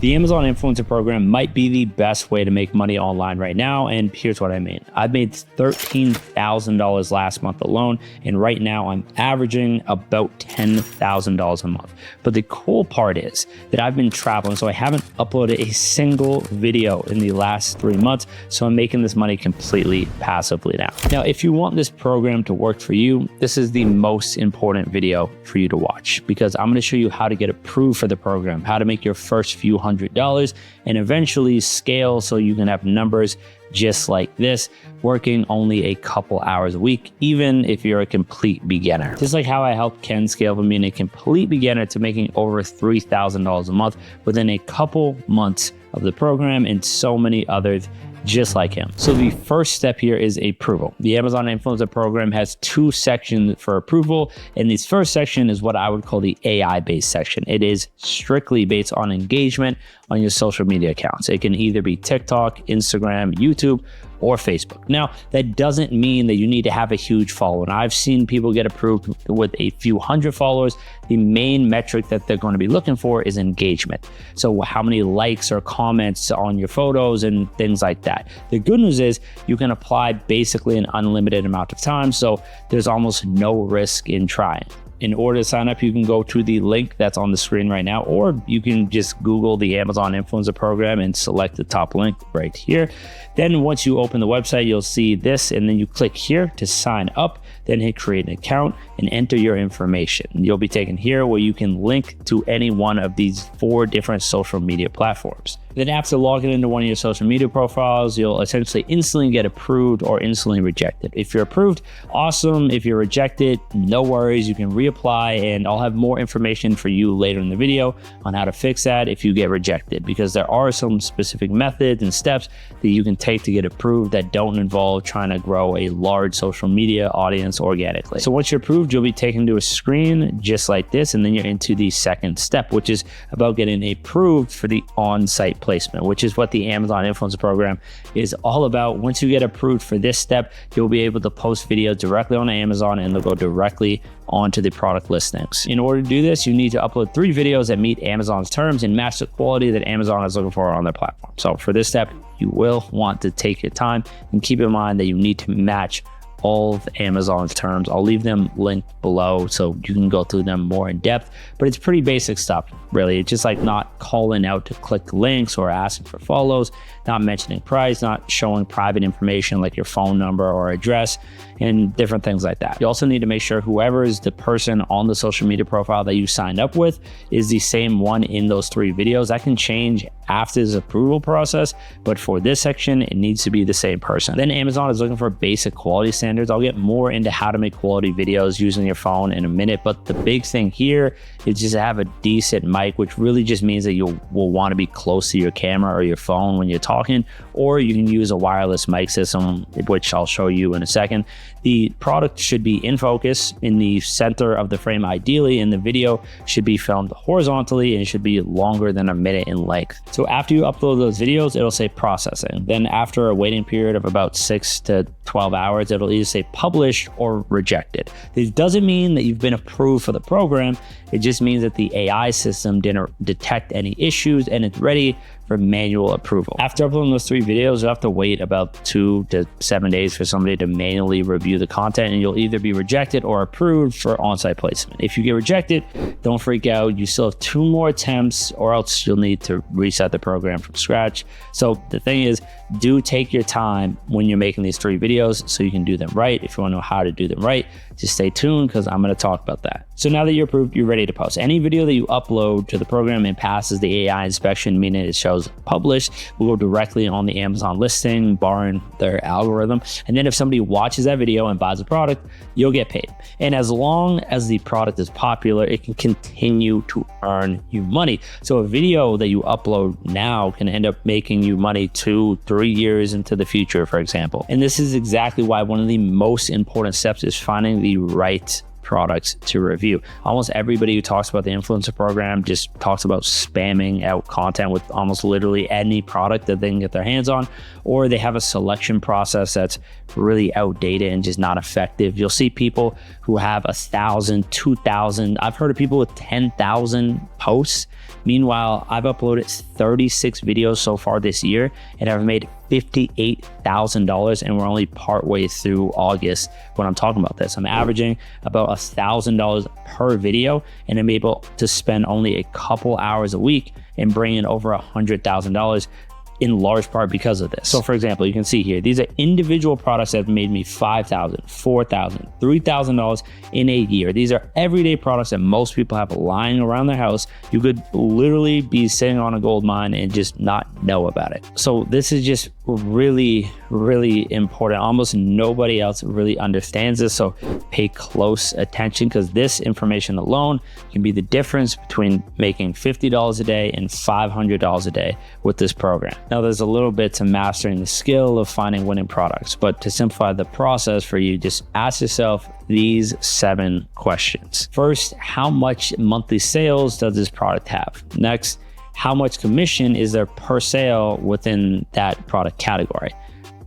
The Amazon Influencer Program might be the best way to make money online right now, and here's what I mean. I've made $13,000 last month alone, and right now I'm averaging about $10,000 a month. But the cool part is that I've been traveling, so I haven't uploaded a single video in the last 3 months, so I'm making this money completely passively now. Now, if you want this program to work for you, this is the most important video for you to watch, because I'm going to show you how to get approved for the program, how to make your first few $100 and eventually scale so you can have numbers just like this, working only a couple hours a week, even if you're a complete beginner. Just like how I helped Ken scale from being a complete beginner to making over $3,000 a month within a couple months of the program, and so many others just like him. So the first step here is approval. The Amazon Influencer Program has 2 sections for approval, and this first section is what I would call the AI-based section. It is strictly based on engagement on your social media accounts. It can either be TikTok, Instagram, YouTube, or Facebook. Now, that doesn't mean that you need to have a huge following. I've seen people get approved with a few hundred followers. The main metric that they're going to be looking for is engagement. So how many likes or comments on your photos and things like that. The good news is you can apply basically an unlimited amount of time, so there's almost no risk in trying. In order to sign up, you can go to the link that's on the screen right now, or you can just Google the Amazon Influencer Program and select the top link right here. Then once you open the website, you'll see this, and then you click here to sign up, then hit create an account and enter your information. You'll be taken here where you can link to any one of these 4 different social media platforms. Then after logging into one of your social media profiles, you'll essentially instantly get approved or instantly rejected. If you're approved, awesome. If you're rejected, no worries. You can reapply, and I'll have more information for you later in the video on how to fix that if you get rejected, because there are some specific methods and steps that you can take to get approved that don't involve trying to grow a large social media audience organically. So once you're approved, you'll be taken to a screen just like this, and then you're into the second step, which is about getting approved for the on-site placement, which is what the Amazon Influencer Program is all about. Once you get approved for this step, you'll be able to post videos directly on Amazon, and they'll go directly onto the product listings. In order to do this, you need to upload 3 videos that meet Amazon's terms and match the quality that Amazon is looking for on their platform. So for this step, you will want to take your time and keep in mind that you need to match all of Amazon's terms. I'll leave them linked below so you can go through them more in depth, but it's pretty basic stuff, really. It's just like not calling out to click links or asking for follows, not mentioning price, not showing private information like your phone number or address, and different things like that. You also need to make sure whoever is the person on the social media profile that you signed up with is the same one in those 3 videos. That can change after this approval process, but for this section, it needs to be the same person. Then Amazon is looking for basic quality standards. I'll get more into how to make quality videos using your phone in a minute, but the big thing here is just to have a decent mic, which really just means that you will want to be close to your camera or your phone when you're talking, or you can use a wireless mic system, which I'll show you in a second. The product should be in focus in the center of the frame ideally, and the video should be filmed horizontally and it should be longer than a minute in length. So after you upload those videos, it'll say processing. Then after a waiting period of about 6 to 12 hours, it'll either say published or rejected. This doesn't mean that you've been approved for the program. It just means that the AI system didn't detect any issues and it's ready for manual approval. After uploading those 3 videos, you'll have to wait about 2 to 7 days for somebody to manually review the content, and you'll either be rejected or approved for on-site placement. If you get rejected, don't freak out. You still have 2 more attempts, or else you'll need to reset the program from scratch. So the thing is, do take your time when you're making these 3 videos so you can do them right. If you want to know how to do them right, just stay tuned because I'm going to talk about that. So now that you're approved, you're ready to post. Any video that you upload to the program and passes the AI inspection, meaning it shows published, will go directly on the Amazon listing, barring their algorithm. And then if somebody watches that video and buys a product, you'll get paid. And as long as the product is popular, it can continue to earn you money. So a video that you upload now can end up making you money 2-3 years into the future, for example. And this is exactly why one of the most important steps is finding the right products to review. Almost everybody who talks about the influencer program just talks about spamming out content with almost literally any product that they can get their hands on, or they have a selection process that's really outdated and just not effective. You'll see people who have 1,000, 2,000. I've heard of people with 10,000 posts Meanwhile, I've uploaded 36 videos so far this year and I've made $58,000, and we're only partway through August when I'm talking about this. I'm averaging about $1,000 per video, and I'm able to spend only a couple hours a week and bring in over $100,000, in large part because of this. So for example, you can see here, these are individual products that have made me $5,000, $4,000, $3,000 in a year. These are everyday products that most people have lying around their house. You could literally be sitting on a gold mine and just not know about it. So this is just really, really important. Almost nobody else really understands this. So pay close attention, because this information alone can be the difference between making $50 a day and $500 a day with this program. Now, there's a little bit to mastering the skill of finding winning products, but to simplify the process for you, just ask yourself these 7 questions. First, how much monthly sales does this product have? Next, how much commission is there per sale within that product category?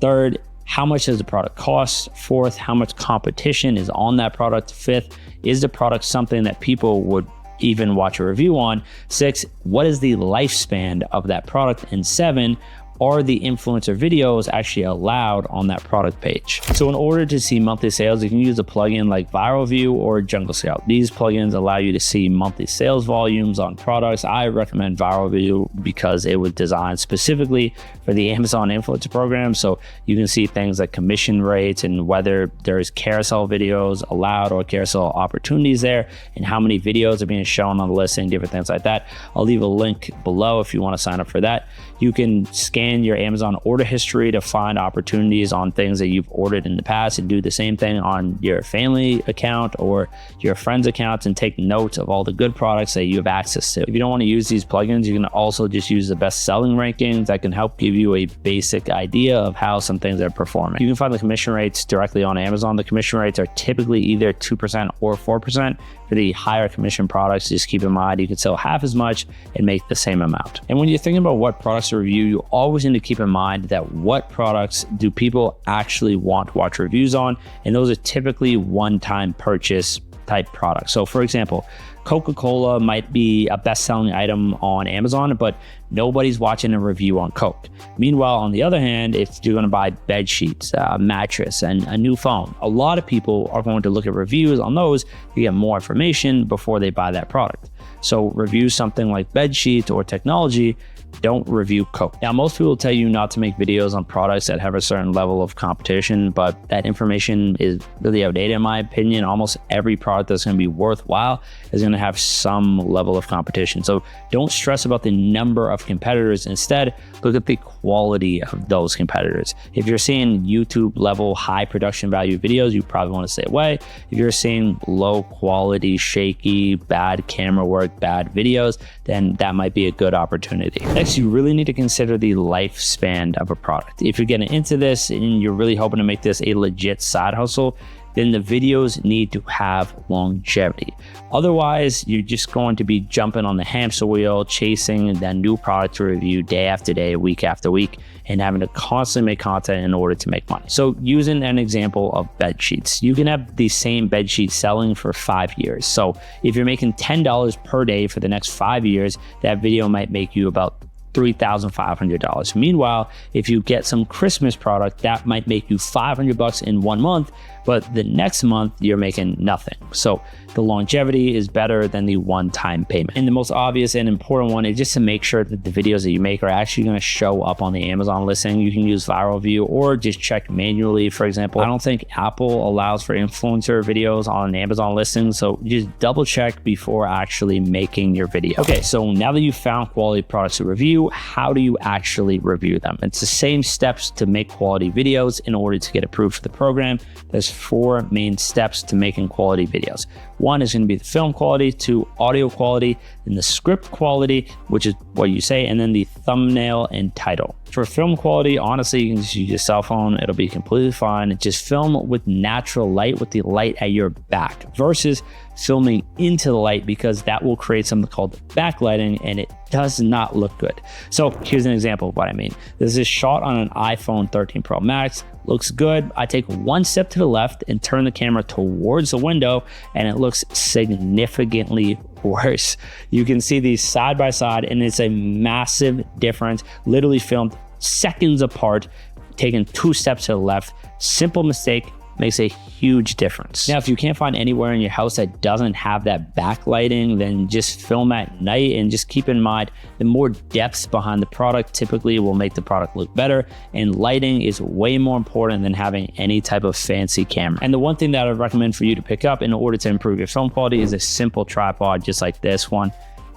Third, how much does the product cost? Fourth, how much competition is on that product? Fifth, is the product something that people would even watch a review on? 6, what is the lifespan of that product? And 7, are the influencer videos actually allowed on that product page? So in order to see monthly sales, you can use a plugin like Viral View or Jungle Scout. These plugins allow you to see monthly sales volumes on products. I recommend Viral View because it was designed specifically for the Amazon influencer program. So you can see things like commission rates and whether there's carousel videos allowed or carousel opportunities there, and how many videos are being shown on the listing, different things like that. I'll leave a link below if you want to sign up for that. You can scan your Amazon order history to find opportunities on things that you've ordered in the past, and do the same thing on your family account or your friends' accounts and take notes of all the good products that you have access to. If you don't want to use these plugins, you can also just use the best selling rankings that can help give you a basic idea of how some things are performing. You can find the commission rates directly on Amazon. The commission rates are typically either 2% or 4%. For the higher commission products, just keep in mind you can sell half as much and make the same amount. And when you're thinking about what products to review, you always need to keep in mind that what products do people actually want to watch reviews on, and those are typically one-time purchase type products. So for example, Coca-Cola might be a best-selling item on Amazon, but nobody's watching a review on Coke. Meanwhile, on the other hand, if you're going to buy bed sheets, a mattress, and a new phone, a lot of people are going to look at reviews on those to get more information before they buy that product. So review something like bed sheets or technology. Don't review Coke. Now, most people tell you not to make videos on products that have a certain level of competition, but that information is really outdated in my opinion. Almost every product that's going to be worthwhile is going to have some level of competition. So don't stress about the number of competitors. Instead, look at the quality of those competitors. If you're seeing YouTube level high production value videos, you probably want to stay away. If you're seeing low quality, shaky, bad camera work, bad videos, then that might be a good opportunity. Next, you really need to consider the lifespan of a product. If you're getting into this and you're really hoping to make this a legit side hustle, then the videos need to have longevity. Otherwise, you're just going to be jumping on the hamster wheel, chasing that new product to review day after day, week after week, and having to constantly make content in order to make money. So using an example of bed sheets, you can have the same bed sheet selling for 5 years. So if you're making $10 per day for the next 5 years, that video might make you about $3,500. Meanwhile, if you get some Christmas product, that might make you $500 in 1 month, but the next month you're making nothing. So the longevity is better than the one-time payment. And the most obvious and important one is just to make sure that the videos that you make are actually going to show up on the Amazon listing. You can use Viral View or just check manually. For example, I don't think Apple allows for influencer videos on Amazon listings, so just double check before actually making your video. Okay, so now that you've found quality products to review, how do you actually review them? It's the same steps to make quality videos in order to get approved for the program. There's 4 main steps to making quality videos. 1 is going to be the film quality, 2, audio quality, then the script quality, which is what you say, and then the thumbnail and title. For film quality, honestly, you can just use your cell phone. It'll be completely fine. Just film with natural light, with the light at your back, versus filming into the light, because that will create something called backlighting, and it does not look good. So here's an example of what I mean. This is shot on an iPhone 13 Pro Max looks good. I take one step to the left and turn the camera towards the window, and it looks significantly worse. You can see these side by side, and it's a massive difference. Literally filmed seconds apart, taking 2 steps to the left. Simple mistake makes a huge difference. Now, if you can't find anywhere in your house that doesn't have that backlighting, then just film at night, and just keep in mind the more depth behind the product typically will make the product look better, and lighting is way more important than having any type of fancy camera. And the one thing that I would recommend for you to pick up in order to improve your film quality is a simple tripod just like this one.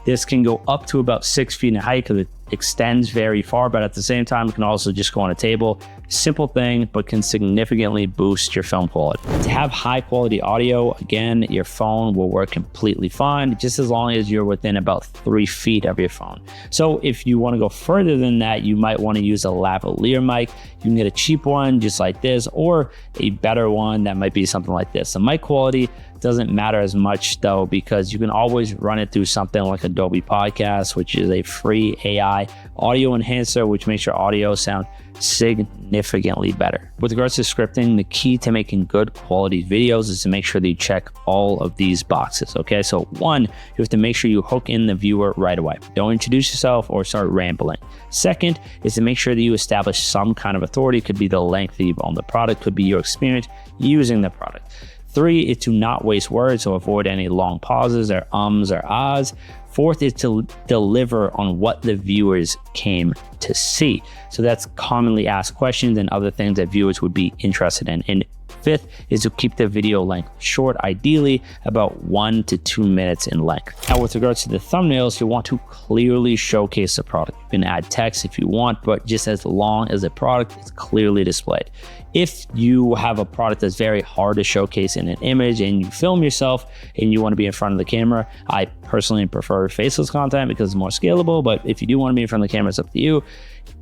This can go up to about 6 feet in height because it extends very far, but at the same time, it can also just go on a table. Simple thing, but can significantly boost your film quality. To have high quality audio, again, your phone will work completely fine, just as long as you're within about 3 feet of your phone. So if you want to go further than that, you might want to use a lavalier mic. You can get a cheap one just like this, or a better one that might be something like this. The mic quality doesn't matter as much though, because you can always run it through something like Adobe Podcast, which is a free AI audio enhancer, which makes your audio sound significantly better. With regards to scripting, the key to making good quality videos is to make sure that you check all of these boxes. Okay, so one, you have to make sure you hook in the viewer right away. Don't introduce yourself or start rambling. Second is to make sure that you establish some kind of authority. It could be the length that you've owned the product, could be your experience using the product. 3 is to not waste words, so avoid any long pauses or ums or ahs. 4th is to deliver on what the viewers came to see. So that's commonly asked questions and other things that viewers would be interested in. And 5th is to keep the video length short, ideally about 1 to 2 minutes in length. Now, with regards to the thumbnails, you want to clearly showcase the product. You can add text if you want, but just as long as the product is clearly displayed. If you have a product that's very hard to showcase in an image and you film yourself and you want to be in front of the camera, I personally prefer faceless content because it's more scalable, but if you do want to be in front of the camera, it's up to you.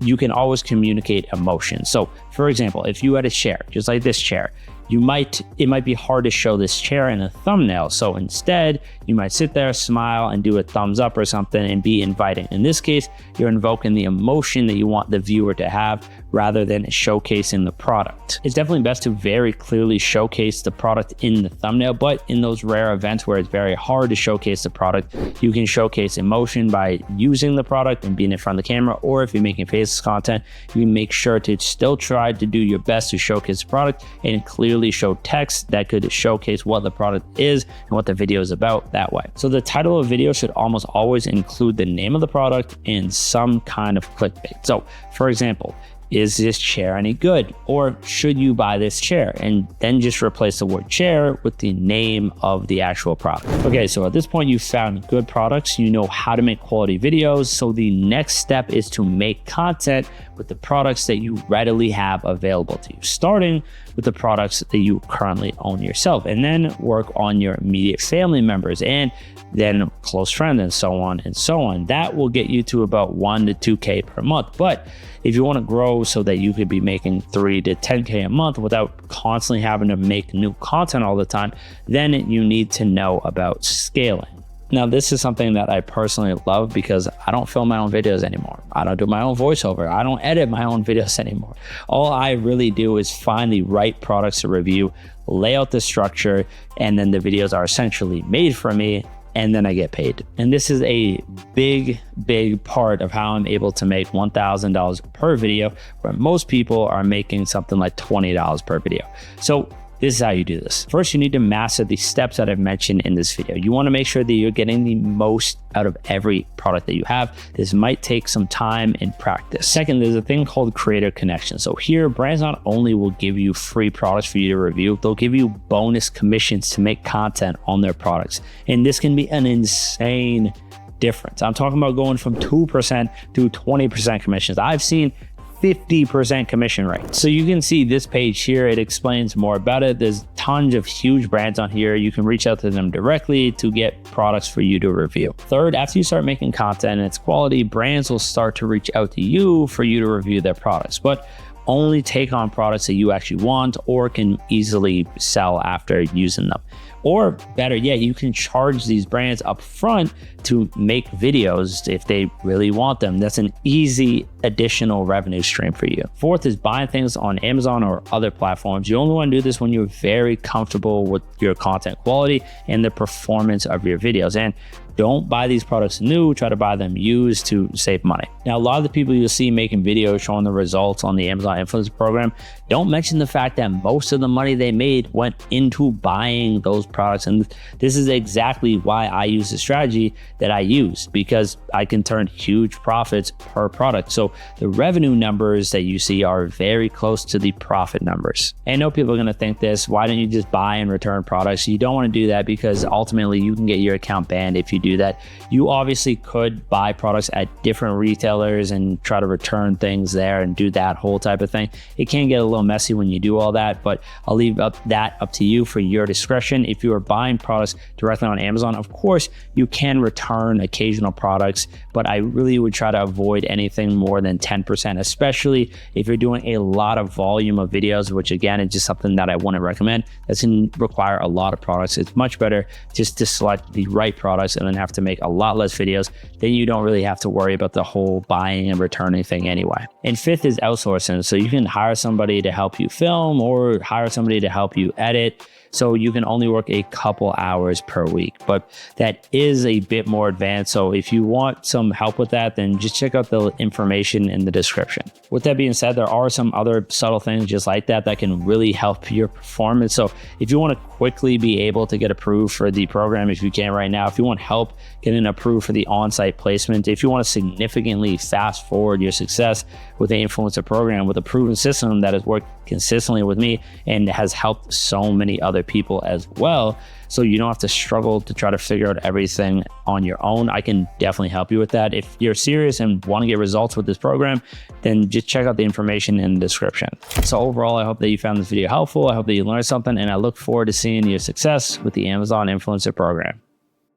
You can always communicate emotion. So for example, if you had a chair, just like this chair, it might be hard to show this chair in a thumbnail. So instead, you might sit there, smile, and do a thumbs up or something and be inviting. In this case, you're invoking the emotion that you want the viewer to have rather than showcasing the product. It's definitely best to very clearly showcase the product in the thumbnail, but in those rare events where it's very hard to showcase the product, you can showcase emotion by using the product and being in front of the camera, or if you're making faceless content, you can make sure to still try to do your best to showcase the product and clearly show text that could showcase what the product is and what the video is about that way. So the title of a video should almost always include the name of the product and some kind of clickbait. So for example, is this chair any good? Or should you buy this chair? And then just replace the word chair with the name of the actual product. Okay, so at this point you've found good products, you know how to make quality videos. So the next step is to make content with the products that you readily have available to you, starting with the products that you currently own yourself, and then work on your immediate family members and then close friends and so on and so on. That will get you to about 1 to 2K per month. But if you want to grow so that you could be making 3 to 10K a month without constantly having to make new content all the time, then you need to know about scaling. Now, this is something that I personally love because I don't film my own videos anymore. I don't do my own voiceover. I don't edit my own videos anymore. All I really do is find the right products to review, lay out the structure, and then the videos are essentially made for me, and then I get paid. And this is a big part of how I'm able to make $1,000 per video, where most people are making something like $20 per video. So this is how you do this. First, you need to master the steps that I've mentioned in this video. You want to make sure that you're getting the most out of every product that you have. This might take some time and practice. Second, there's a thing called creator connection. So here, brands not only will give you free products for you to review, they'll give you bonus commissions to make content on their products. And this can be an insane difference. I'm talking about going from 2% to 20% commissions. I've seen 50% commission rate. So you can see this page here, it explains more about it. There's tons of huge brands on here. You can reach out to them directly to get products for you to review. Third, after you start making content and its quality, brands will start to reach out to you for you to review their products, but only take on products that you actually want or can easily sell after using them. Or better yet, you can charge these brands up front to make videos if they really want them. That's an easy additional revenue stream for you. Fourth is buying things on Amazon or other platforms. You only want to do this when you're very comfortable with your content quality and the performance of your videos. And don't buy these products new, try to buy them used to save money. Now, a lot of the people you'll see making videos showing the results on the Amazon Influencer Program don't mention the fact that most of the money they made went into buying those products. And this is exactly why I use the strategy that I use, because I can turn huge profits per product. So the revenue numbers that you see are very close to the profit numbers. And I know people are going to think this, why don't you just buy and return products? You don't want to do that because ultimately you can get your account banned if you do that. You obviously could buy products at different retailers and try to return things there and do that whole type of thing. It can get a little messy when you do all that, but I'll leave that up to you for your discretion. If you are buying products directly on Amazon, of course, you can return occasional products, but I really would try to avoid anything more than 10%, especially if you're doing a lot of volume of videos, which again is just something that I wouldn't recommend. That can require a lot of products. It's much better just to select the right products and then have to make a lot less videos. Then you don't really have to worry about the whole buying and returning thing anyway. And fifth is outsourcing. So you can hire somebody to help you film or hire somebody to help you edit. So you can only work a couple hours per week, but that is a bit more advanced. So if you want some help with that, then just check out the information in the description. With that being said, there are some other subtle things just like that can really help your performance. So if you want to quickly be able to get approved for the program, if you can right now, if you want help getting approved for the on-site placement, if you want to significantly fast forward your success with the influencer program with a proven system that has worked consistently with me and has helped so many other people as well, so you don't have to struggle to try to figure out everything on your own, I can definitely help you with that. If you're serious and want to get results with this program, then just check out the information in the description. So overall, I hope that you found this video helpful. I hope that you learned something, and I look forward to seeing your success with the Amazon Influencer Program.